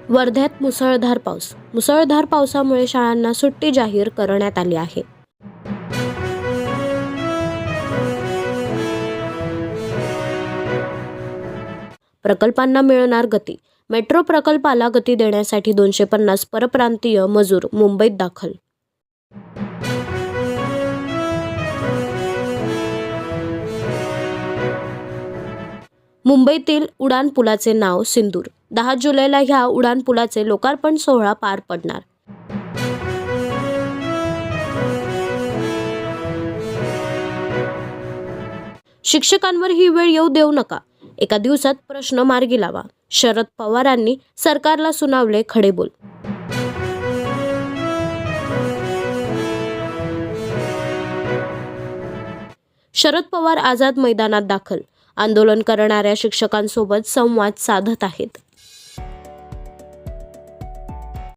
वर्ध्यात मुसळधार पाऊस. मुसळधार पावसामुळे शाळांना सुट्टी जाहीर करण्यात आली आहे. प्रकल्पांना मिळणार गती. मेट्रो प्रकल्पाला गती देण्यासाठी 250 परप्रांतीय मजूर मुंबईत दाखल. मुंबईतील उड्डाणपुलाचे नाव सिंदूर. 10 जुलैला ह्या उड्डाणपुलाचे लोकार्पण सोहळा पार पडणार. शिक्षकांवर ही वेळ येऊ देऊ नका. एका दिवसात प्रश्न मार्गी लावा. शरद पवारांनी सरकारला सुनावले खडेबोल. शरद पवार आझाद मैदानात दाखल. आंदोलन करणाऱ्या शिक्षकांसोबत संवाद साधत आहेत.